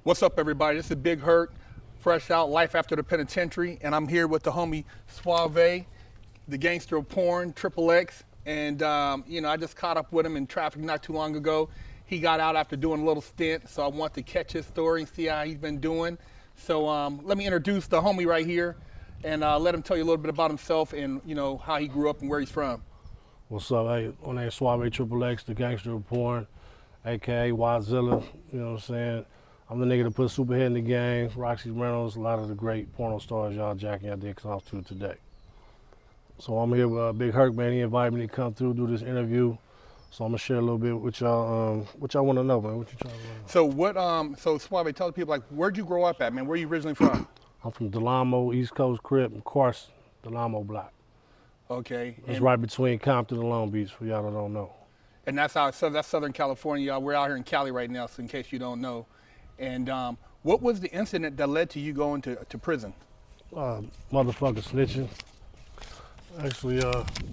What's up, everybody? This is Big Hurt, fresh out, life after the penitentiary, and I'm here with the homie Suave, the gangster of porn, XXX, and I just caught up with him in traffic not too long ago. He got out after doing a little stint, so I want to catch his story and see how he's been doing. So let me introduce the homie right here, and let him tell you a little bit about himself and how he grew up and where he's from. What's up? Hey, my name's SUAVE'XXX, the gangster of porn, aka Wadzilla. You know what I'm saying? I'm the nigga that put Superhead in the game, Roxy Reynolds, a lot of the great porno stars y'all jacking your dicks off to today. So I'm here with Big Hurt, man. He invited me to come through, do this interview. So I'm gonna share a little bit with y'all. What y'all want to know, man? What you trying to know? So Suave, tell the people, like, where'd you grow up at, man? Where are you originally from? I'm from Delamo, East Coast Crip, and Carson, Delamo block. Okay. It's right between Compton and Long Beach, for y'all that don't know. And that's Southern California, y'all. We're out here in Cali right now, so in case you don't know. And what was the incident that led to you going to prison? Motherfucker snitching. Actually,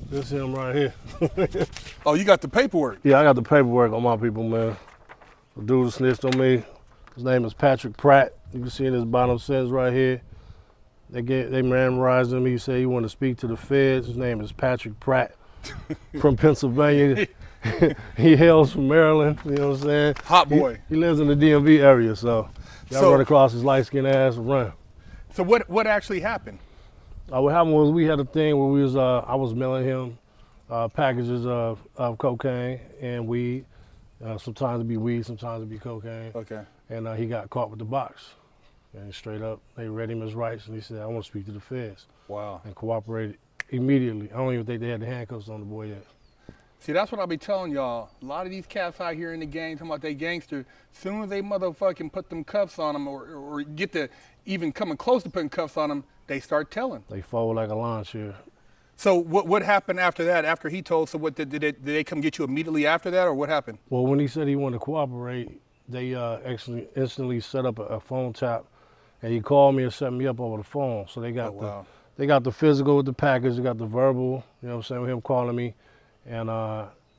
this him right here. Oh, you got the paperwork? Yeah, I got the paperwork on my people, man. The dude snitched on me. His name is Patrick Pratt. You can see in his bottom sentence right here. They memorized him. He said he wanted to speak to the feds. His name is Patrick Pratt from Pennsylvania. He hails from Maryland, you know what I'm saying? Hot boy. He lives in the DMV area, so y'all run across his light-skinned ass and run. So what actually happened? What happened was we had a thing where I was mailing him packages of cocaine and weed. Sometimes it'd be weed, sometimes it'd be cocaine. Okay. And he got caught with the box. And straight up, they read him his rights and he said, I want to speak to the feds. Wow. And cooperated immediately. I don't even think they had the handcuffs on the boy yet. See, that's what I'll be telling y'all. A lot of these cats out here in the game talking about they gangster, soon as they motherfucking put them cuffs on them or get to even coming close to putting cuffs on them, they start telling. They fold like a lawn chair. So what happened after that, after he told, so what did they come get you immediately after that, or what happened? Well, when he said he wanted to cooperate, they actually instantly set up a phone tap, and he called me and set me up over the phone. So they got they got the physical with the package, they got the verbal, you know what I'm saying, with him calling me. And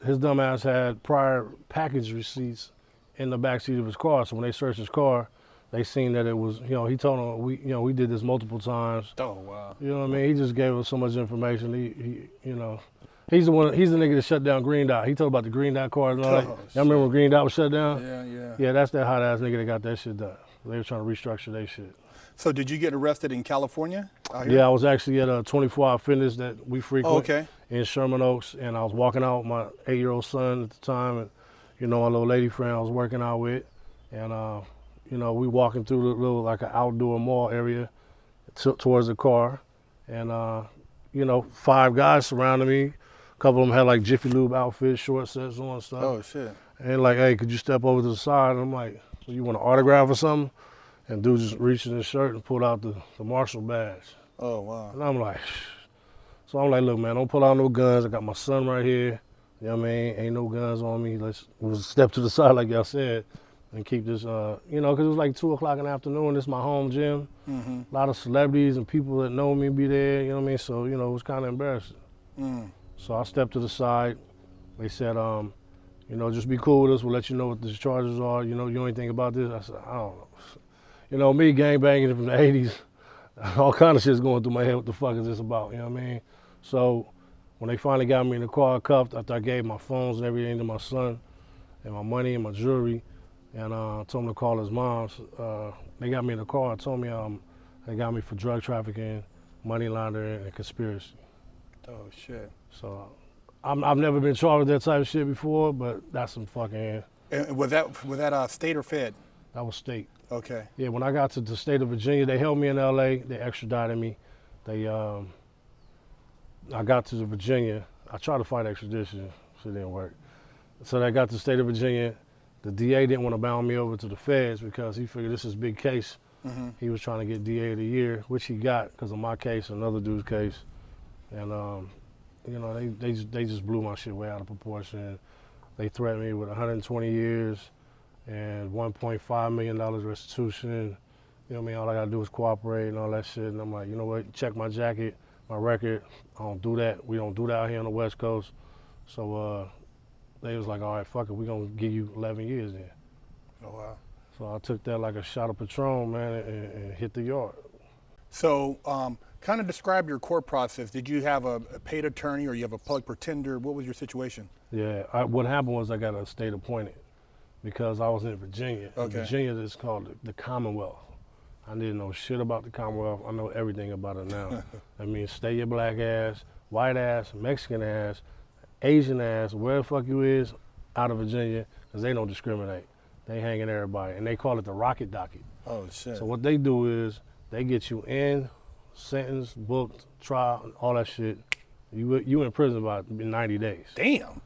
his dumb ass had prior package receipts in the backseat of his car. So when they searched his car, they seen that it was, he told them, we did this multiple times. Oh, wow. You know what I mean? He just gave us so much information. He's the nigga that shut down Green Dot. He told about the Green Dot car and all that. Y'all remember when Green Dot was shut down? Yeah. Yeah, that's that hot ass nigga that got that shit done. They were trying to restructure their shit. So did you get arrested in California? Yeah, I was actually at a 24-hour fitness that we frequent in Sherman Oaks, and I was walking out with my 8-year-old son at the time, and my little lady friend I was working out with, and we walking through the little like an outdoor mall area towards the car, and 5 guys surrounded me. A couple of them had like Jiffy Lube outfits, short sets on and stuff. Oh shit! And like, hey, could you step over to the side? And I'm like, well, you want an autograph or something? And dude just reached in his shirt and pulled out the Marshall badge. Oh, wow. And I'm like, so I'm like, look, man, don't pull out no guns. I got my son right here. You know what I mean? Ain't no guns on me. Let's step to the side, like y'all said, and keep this, because it was like 2 o'clock in the afternoon. This is my home gym. Mm-hmm. A lot of celebrities and people that know me be there, you know what I mean? So, it was kind of embarrassing. So I stepped to the side. They said, just be cool with us. We'll let you know what the charges are. You know anything about this? I said, I don't know. Me gangbanging from the 80s, all kind of shit's going through my head. What the fuck is this about? You know what I mean? So when they finally got me in the car cuffed, after I gave my phones and everything to my son, and my money and my jewelry, and told him to call his mom, they got me in the car and told me they got me for drug trafficking, money laundering, and conspiracy. Oh shit! So I've never been charged with that type of shit before, but that's some fucking. And was that state or fed? That was state. Okay. Yeah, when I got to the state of Virginia, they held me in LA, they extradited me. I got to Virginia. I tried to fight extradition, shit didn't work. So I got to the state of Virginia. The DA didn't want to bound me over to the feds because he figured this is a big case. Mm-hmm. He was trying to get DA of the year, which he got because of my case and another dude's case. And they just blew my shit way out of proportion. They threatened me with 120 years. And $1.5 million restitution. You know what I mean? All I gotta do is cooperate and all that shit. And I'm like, you know what? Check my jacket, my record. I don't do that. We don't do that out here on the West Coast. So they was like, all right, fuck it. We're gonna give you 11 years then. Oh, wow. So So I took that like a shot of Patron, man, and hit the yard. So, kind of describe your court process. Did you have a paid attorney or you have a public pretender? What was your situation? Yeah, what happened was I got a state appointed because I was in Virginia. Okay. Virginia is called the Commonwealth. I didn't know shit about the Commonwealth. I know everything about it now. I mean, stay your black ass, white ass, Mexican ass, Asian ass, where the fuck you is, out of Virginia, because they don't discriminate. They hanging everybody, and they call it the rocket docket. Oh, shit. So what they do is they get you in, sentenced, booked, trial, all that shit. You in prison about 90 days. Damn.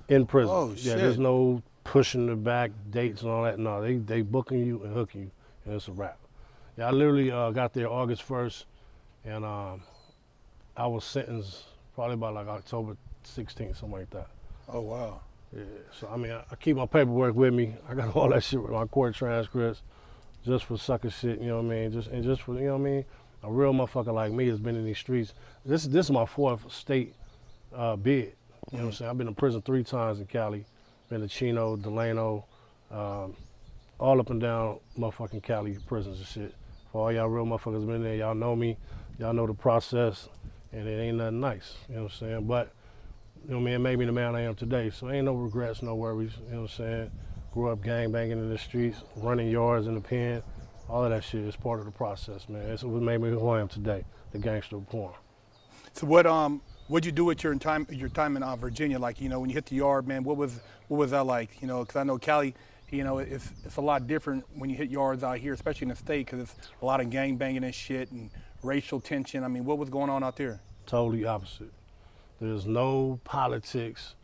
In prison. Oh, yeah, shit. there's no pushing the back, dates and all that. No, they booking you and hooking you, and it's a wrap. Yeah, I literally got there August 1st, and I was sentenced probably by like October 16th, something like that. Oh, wow. Yeah, so I mean, I keep my paperwork with me. I got all that shit with my court transcripts, just for sucker shit, you know what I mean? Just for, you know what I mean? A real motherfucker like me has been in these streets. This is my fourth state bid. You know what I'm saying? I've been in prison 3 times in Cali. Been to Chino, Delano, all up and down motherfucking Cali prisons and shit. For all y'all real motherfuckers been there, y'all know me, y'all know the process, and it ain't nothing nice, you know what I'm saying? But, you know what I mean, it made me the man I am today, so ain't no regrets, no worries, you know what I'm saying? Grew up gang banging in the streets, running yards in the pen, all of that shit is part of the process, man. It's what made me who I am today, the gangster of porn. So what'd you do with your time in Virginia? Like, you know, when you hit the yard, man, what was that like? You know, because I know Cali, you know, it's a lot different when you hit yards out here, especially in the state, because it's a lot of gang banging and shit and racial tension. I mean, what was going on out there? Totally opposite. There's no politics.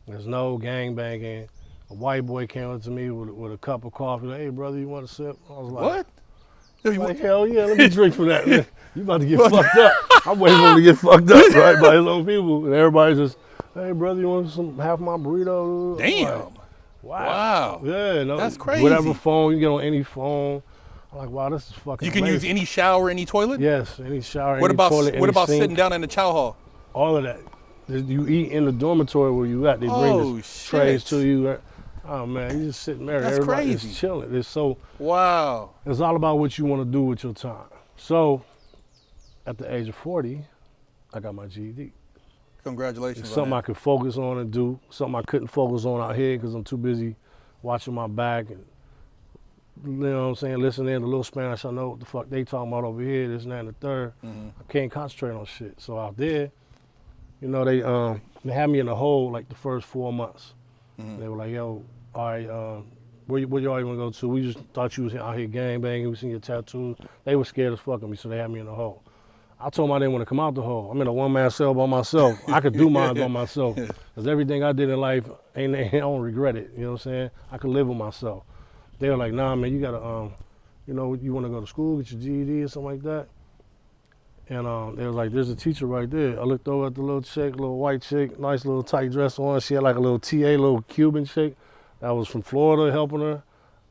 There's no gang banging. A white boy came up to me with a cup of coffee. Like, hey, brother, you want a sip? I was like, what? Like, hell yeah, let me drink from that, man. You about to get fucked up. I'm waiting for him to get fucked up, right, by his own people. And everybody's just, hey, brother, you want half my burrito? Damn. Like, wow. Yeah, no, that's crazy. Whatever phone, you get on any phone. I'm like, wow, this is fucking You can amazing. use any shower, any toilet? Yes, any shower, What any about toilet, what any about sink, sitting down in the chow hall? all of that. You eat in the dormitory where you at. They bring the trays to you. Oh man, you just sitting there. That's Everybody crazy. is chilling. It's so. Wow. It's all about what you want to do with your time. So, at the age of 40, I got my GED. Congratulations. It's on something that. I could focus on and do. Something I couldn't focus on out here because I'm too busy watching my back and, you know what I'm saying, listening to little Spanish. I know what the fuck they talking about over here, this and that and the third. I can't concentrate on shit. So out there, you know, they had me in the hole like the first 4 months. They were like, yo, all right, where y'all even go to? We just thought you was out here gang banging. We seen your tattoos. They were scared as fuck of me, so they had me in the hole. I told them I didn't want to come out the hole. I'm in a one-man cell by myself. I could do mine by myself. Because everything I did in life, I don't regret it. You know what I'm saying? I could live with myself. They were like, nah, man, you got to, you know, you want to go to school, get your GED or something like that? And they was like, there's a teacher right there. I looked over at the little chick, little white chick, nice little tight dress on. She had like a little TA, little Cuban chick that was from Florida helping her.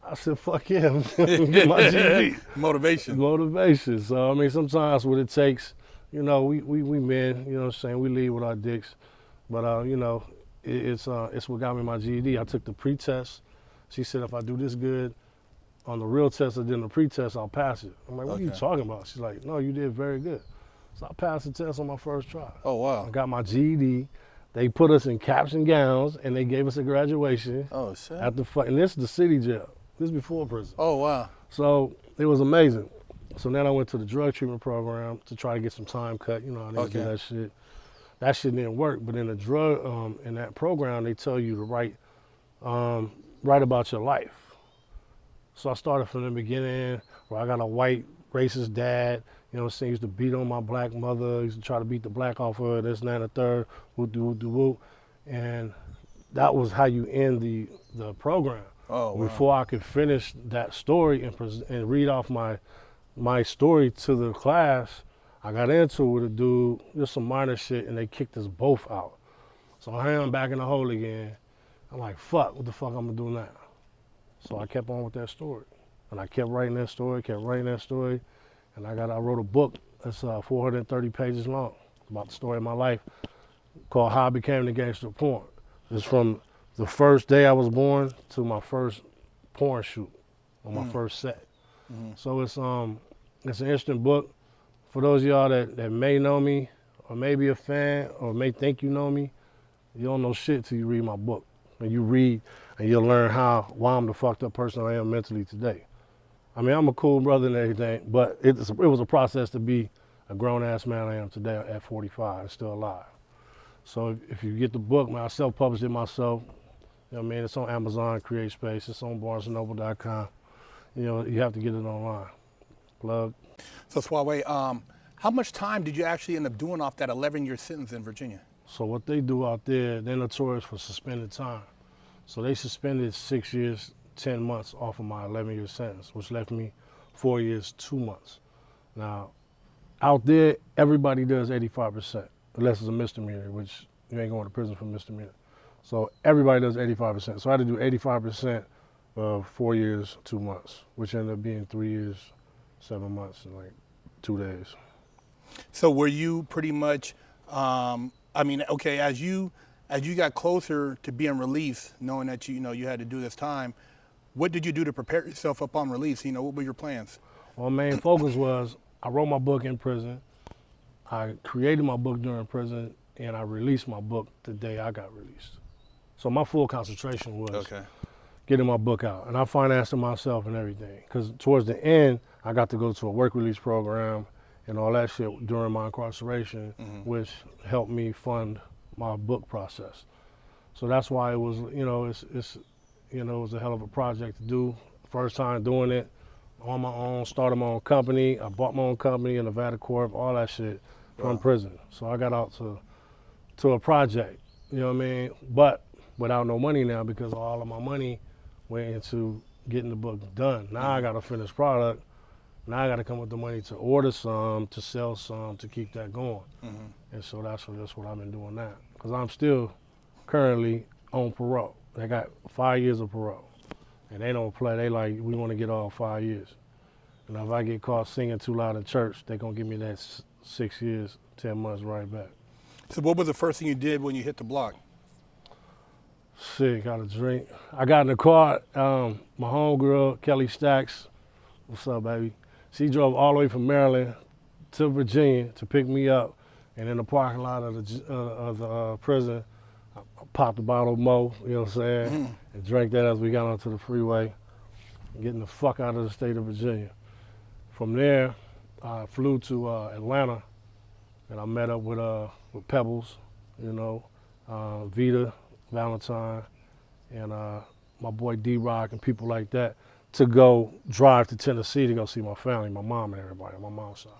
I said, fuck yeah, I'm gonna get my GED. Motivation. Motivation. So, I mean, sometimes what it takes, you know, we men, you know what I'm saying, we lead with our dicks. But, you know, it's what got me my GED. I took the pre-test. She said if I do this good on the real test and then the pre-test, I'll pass it. I'm like, what are you talking about? She's like, no, you did very good. So I passed the test on my first try. Oh, wow. I got my GED. They put us in caps and gowns, and they gave us a graduation. Oh, shit. And this is the city jail. This is before prison. Oh, wow. So it was amazing. So then I went to the drug treatment program to try to get some time cut. You know, I didn't do that shit. That shit didn't work. But in the drug, in that program, they tell you to write about your life. So I started from the beginning where I got a white racist dad, you know what I'm saying, he used to beat on my black mother, he used to try to beat the black off her, this and that and the third, whoop. And that was how you end the program. Oh, wow. Before I could finish that story and read off my story to the class, I got into it with a dude, just some minor shit, and they kicked us both out. So here I'm back in the hole again. I'm like, fuck, what the fuck I'm gonna do now? So I kept on with that story. And I kept writing that story, and I wrote a book that's 430 pages long about the story of my life called How I Became the Gangster of Porn. It's from the first day I was born to my first porn shoot. on my first set. So it's an interesting book. For those of y'all that may know me, or may be a fan, or may think you know me, you don't know shit till you read my book. And you read, and you'll learn why I'm the fucked up person I am mentally today. I mean, I'm a cool brother and everything, but it was a process to be a grown-ass man I am today at 45 and still alive. So if you get the book, man, I self-published it myself. You know what I mean? It's on Amazon, Create Space. It's on BarnesandNoble.com. You know, you have to get it online. Plug. So Suave, how much time did you actually end up doing off that 11-year sentence in Virginia? So what they do out there, they're notorious for suspended time. So they suspended 6 years, 10 months off of my 11-year sentence, which left me 4 years, 2 months. Now, out there, everybody does 85%, unless it's a misdemeanor, which you ain't going to prison for misdemeanor. So everybody does 85%. So I had to do 85% of 4 years, 2 months, which ended up being 3 years, 7 months, and like 2 days. So were you pretty much, okay, as you got closer to being released, knowing that you had to do this time, what did you do to prepare yourself up on release? What were your plans? Well, my main focus was I wrote my book in prison, I created my book during prison, and I released my book the day I got released. So my full concentration was getting my book out, and I financed it myself and everything. Because towards the end, I got to go to a work release program and all that shit during my incarceration, which helped me fund my book process. So that's why it was, it was a hell of a project to do. First time doing it on my own, started my own company. I bought my own company in Nevada Corp, all that shit from prison. So I got out to a project, you know what I mean? But without no money now, because all of my money went into getting the book done. Now I got a finished product. Now I got to come with the money to order some, to sell some, to keep that going. And so that's what I've been doing now. Because I'm still currently on parole. They got 5 years of parole. And they don't play. They like, we want to get all 5 years. And if I get caught singing too loud in church, they going to give me that 6 years, 10 months right back. So what was the first thing you did when you hit the block? Shit, got a drink. I got in the car, my homegirl, Kelly Stacks, what's up, baby? She drove all the way from Maryland to Virginia to pick me up. And in the parking lot of the prison, I popped a bottle of Mo, you know what I'm saying? And drank that as we got onto the freeway, getting the fuck out of the state of Virginia. From there, I flew to Atlanta, and I met up with Pebbles, Vita, Valentine, and my boy D-Rock and people like that, to go drive to Tennessee to go see my family, my mom and everybody on my mom's side.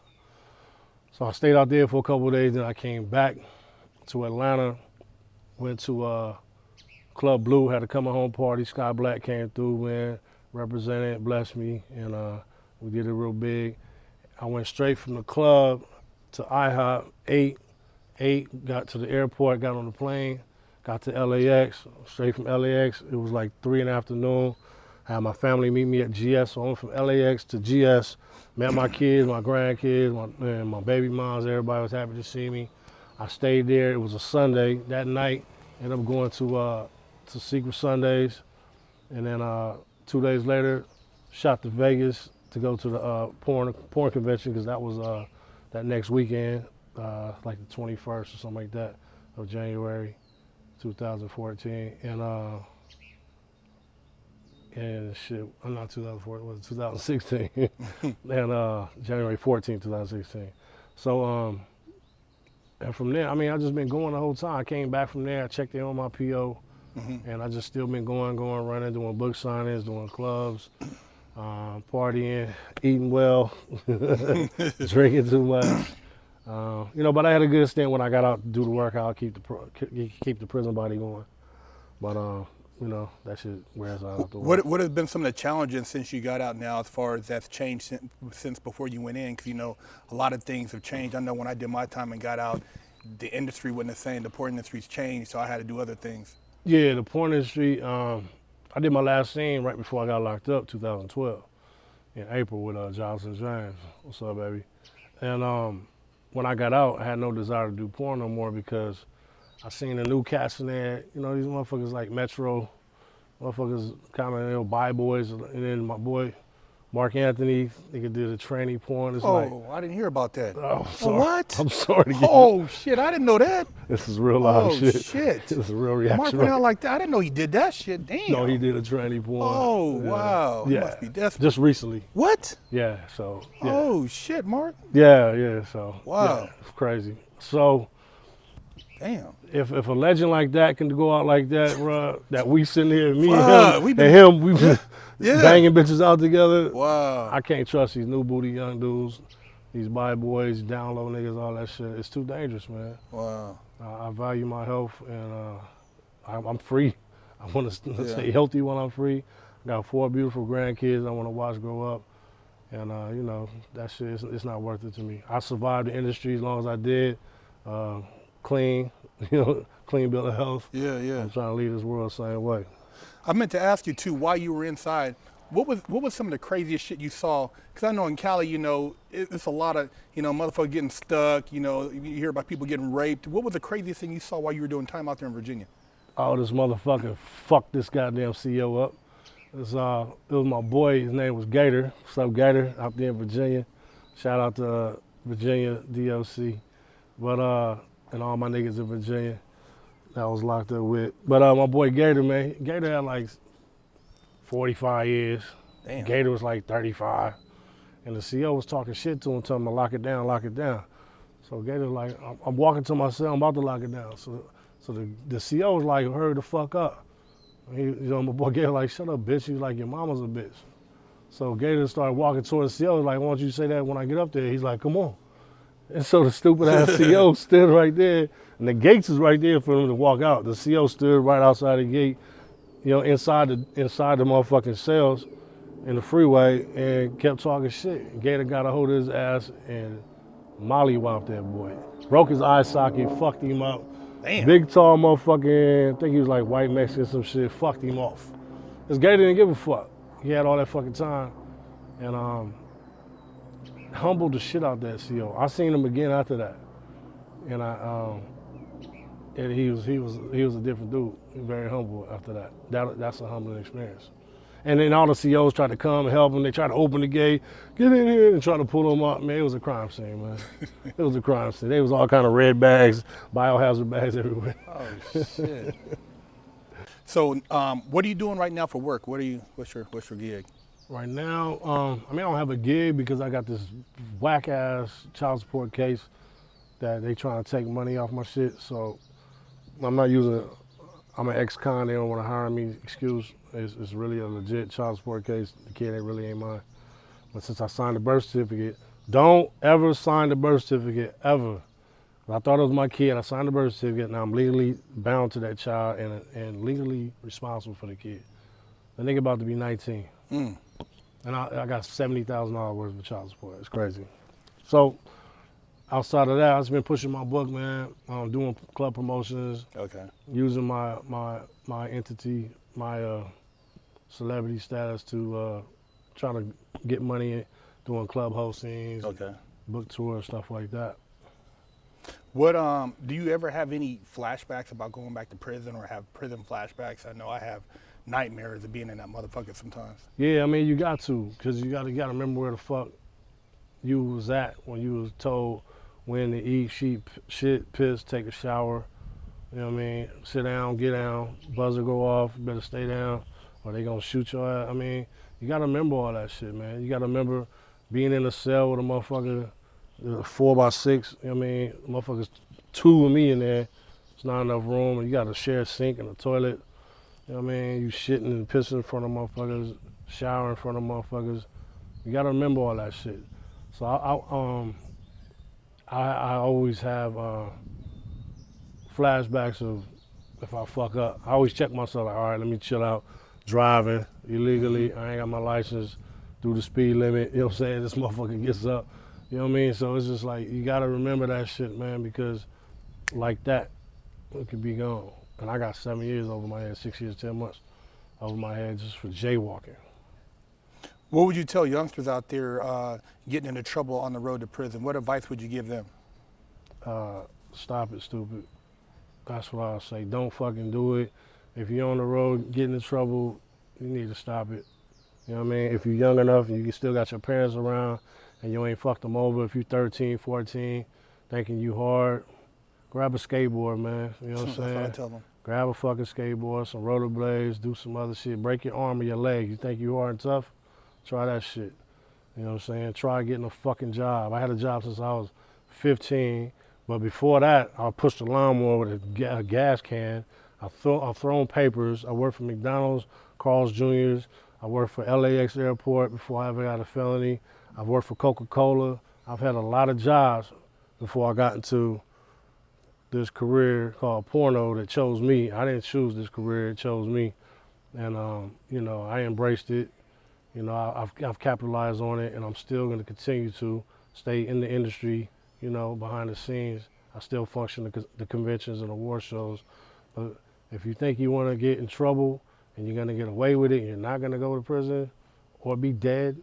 So I stayed out there for a couple of days, then I came back to Atlanta, went to Club Blue, had a coming home party. Sky Black came through, man, represented, blessed me, and we did it real big. I went straight from the club to IHOP, ate, got to the airport, got on the plane, got to LAX, straight from LAX. It was like 3 in the afternoon. I had my family meet me at GS, so I went from LAX to GS, met my kids, my grandkids, my baby moms, everybody was happy to see me. I stayed there, it was a Sunday. That night, ended up going to Secret Sundays, and then 2 days later, shot to Vegas to go to the porn convention, because that was that next weekend, like the 21st or something like that of January 2014. And shit, I'm not 2014, it was 2016. And January 14, 2016. So, and from there, I mean, I just been going the whole time. I came back from there, I checked in on my PO, and I just still been going, running, doing book signings, doing clubs, partying, eating well, drinking too much. But I had a good stint when I got out to do the workout, keep the prison body going. But that shit wears out after a while. What have been some of the challenges since you got out now, as far as that's changed since before you went in? Because a lot of things have changed. I know when I did my time and got out, the industry wasn't the same. The porn industry's changed, so I had to do other things. Yeah, the porn industry. I did my last scene right before I got locked up, 2012, in April with Johnson James. What's up, baby? And when I got out, I had no desire to do porn no more, because I seen the new cats in there. These motherfuckers like Metro, Motherfuckers kind of buy boys, and then my boy Mark Anthony, nigga did a tranny porn. It's like, Oh, I didn't hear about that. oh, Oh, sorry. what? I'm sorry to get Oh, shit, I didn't know that. This is real live Oh, shit. shit. This is a real Mark reaction. went out like that. I didn't know he did that shit. Damn. No, he did a tranny porn. Oh, Yeah. wow. He Yeah. must be desperate. Just recently. What? Yeah, so. Yeah. Oh, shit, Mark. Yeah, so. Wow. Yeah, it's crazy. So, Damn. if a legend like that can go out like that, bro, that we sitting here, me Fuck, and we him, been- and him, we've been Yeah. banging bitches out together. Wow. I can't trust these new booty young dudes, these body boys, down low niggas, all that shit. It's too dangerous, man. Wow. I value my health, and I'm free. I want to Yeah. stay healthy when I'm free. I got 4 beautiful grandkids I want to watch grow up, and you know, that shit, it's not worth it to me. I survived the industry as long as I did, clean, you know, clean bill of health. Yeah, yeah. I'm trying to leave this world the same way. I meant to ask you too, while you were inside, what was some of the craziest shit you saw? Because I know in Cali, you know, it's a lot of, you know, motherfuckers getting stuck. You know, you hear about people getting raped. What was the craziest thing you saw while you were doing time out there in Virginia? Oh, this motherfucker fucked this goddamn CEO up. It was my boy. His name was Gator. What's up, Gator? Out there in Virginia. Shout out to Virginia DOC. But and all my niggas in Virginia that I was locked up with. But my boy Gator, man, Gator had like 45 years. Damn. Gator was like 35. And the CEO was talking shit to him, telling him to lock it down, lock it down. So Gator's like, I'm walking to my cell, I'm about to lock it down. So the CEO was like, hurry the fuck up. He, you know, my boy Gator like, shut up, bitch. He was like, your mama's a bitch. So Gator started walking towards the CEO. Like, why don't you say that when I get up there? He's like, come on. And so the stupid ass CEO stood right there, and the gates is right there for him to walk out. The CEO stood right outside the gate, you know, inside the motherfucking cells in the freeway, and kept talking shit. Gator got a hold of his ass and mollywopped that boy. Broke his eye socket, fucked him up. Damn. Big tall motherfucking, I think he was like white Mexican, some shit, fucked him off. This Gator didn't give a fuck. He had all that fucking time, and humbled the shit out that CEO. I seen him again after that, and and he was a different dude. Very humble after that. That's a humbling experience. And then all the CEOs tried to come and help him. They tried to open the gate, get in here, and try to pull him up. Man, it was a crime scene, man. It was a crime scene. There was all kind of red bags, biohazard bags everywhere. Oh shit. So, what are you doing right now for work? What's your gig? Right now, I mean, I don't have a gig because I got this whack ass child support case that they trying to take money off my shit. So I'm not using. I'm an ex-con. They don't want to hire me. Excuse. It's really a legit child support case. The kid ain't mine. But since I signed the birth certificate, don't ever sign the birth certificate ever. I thought it was my kid. I signed the birth certificate. Now I'm legally bound to that child and legally responsible for the kid. The nigga about to be 19. Mm. And I got $70,000 worth of child support. It's crazy. So outside of that, I've just been pushing my book, man. Doing club promotions. Okay. Using my entity, my celebrity status to try to get money in, doing club hostings, Okay. book tours, stuff like that. What do you ever have any flashbacks about going back to prison or have prison flashbacks? I know I have nightmares of being in that motherfucker sometimes. Yeah, I mean, you got to, because you got to remember where the fuck you was at when you was told when to eat, shit, piss, take a shower. You know what I mean? Sit down, get down, buzzer go off, you better stay down, or they gonna shoot your ass. I mean, you gotta remember all that shit, man. You gotta remember being in a cell with a motherfucker, 4x6, you know what I mean? Motherfuckers, 2 of me in there, it's not enough room, and you gotta share a sink and a toilet. You know what I mean? You shitting and pissing in front of motherfuckers, showering in front of motherfuckers. You gotta remember all that shit. So I always have flashbacks of if I fuck up. I always check myself like, all right, let me chill out. Driving illegally, I ain't got my license, do the speed limit, you know what I'm saying? This motherfucker gets up, you know what I mean? So it's just like, you gotta remember that shit, man, because like that, it could be gone. And I got 7 years over my head, 6 years, 10 months over my head just for jaywalking. What would you tell youngsters out there getting into trouble on the road to prison? What advice would you give them? Stop it, stupid. That's what I'll say. Don't fucking do it. If you're on the road getting in trouble, you need to stop it. You know what I mean? If you're young enough and you still got your parents around and you ain't fucked them over, if you're 13, 14, thinking you hard, grab a skateboard, man. You know what I'm That's saying? what I tell them. Grab a fucking skateboard, some rollerblades, do some other shit. Break your arm or your leg. You think you hard and tough? Try that shit. You know what I'm saying? Try getting a fucking job. I had a job since I was 15, but before that, I pushed a lawnmower with a gas can. I've thrown papers. I worked for McDonald's, Carl's Jr.'s. I worked for LAX Airport before I ever got a felony. I've worked for Coca-Cola. I've had a lot of jobs before I got into this career called porno that chose me. I didn't choose this career, it chose me. And, you know, I embraced it. You know, I've capitalized on it, and I'm still going to continue to stay in the industry, you know, behind the scenes. I still function the conventions and award shows. But if you think you want to get in trouble and you're going to get away with it and you're not going to go to prison or be dead,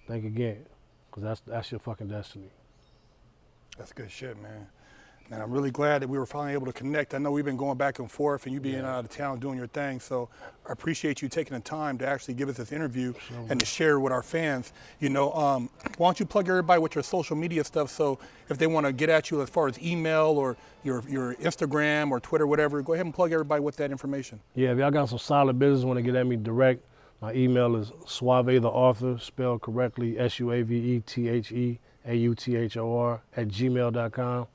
think again, because that's your fucking destiny. That's good shit, man. And I'm really glad that we were finally able to connect. I know we've been going back and forth and you being out of town doing your thing. So I appreciate you taking the time to actually give us this interview and to share with our fans. You know, why don't you plug everybody with your social media stuff, so if they want to get at you as far as email or your Instagram or Twitter, whatever, go ahead and plug everybody with that information. Yeah, if y'all got some solid business, want to get at me direct, my email is SUAVE, spelled correctly, SUAVETTHEAUTHOR @gmail.com.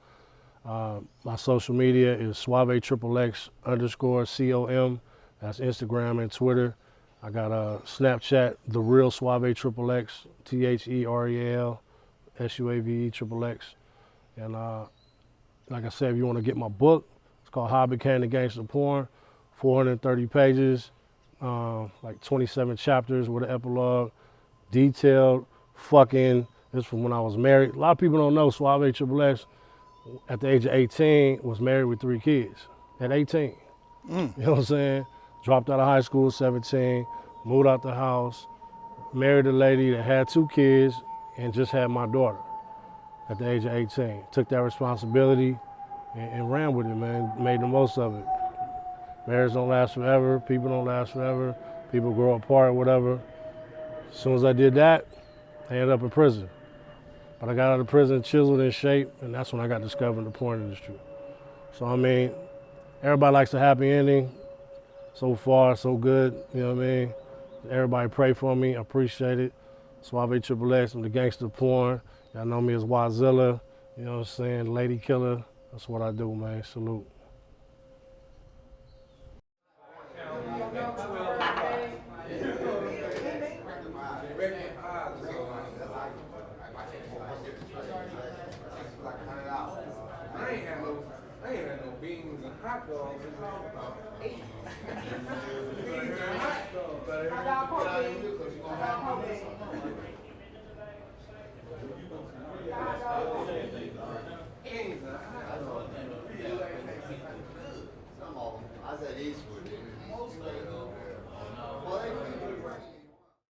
My social media is SUAVEXXX_COM. That's Instagram and Twitter. I got a Snapchat, The Real SUAVEXXX, THEREAL SUAVEXXX. And like I said, if you want to get my book, it's called How I Became the Gangster Porn, 430 pages, like 27 chapters with an epilogue, detailed fucking. This from when I was married. A lot of people don't know SUAVEXXX at the age of 18 was married with 3 kids at 18. You know what I'm saying? Dropped out of high school at 17, moved out the house, married a lady that had 2 kids and just had my daughter at the age of 18. Took that responsibility and ran with it, man. Made the most of it. Marriage don't last forever. People don't last forever. People grow apart, whatever. As soon as I did that, I ended up in prison. But I got out of prison chiseled in shape, and that's when I got discovered in the porn industry. So, I mean, everybody likes a happy ending. So far, so good, you know what I mean? Everybody pray for me, I appreciate it. SUAVEXXX, I'm the gangster porn. Y'all know me as Wazilla, you know what I'm saying? Lady killer, that's what I do, man, salute. I ain't had no beans and hot dogs. Beans and hot dogs.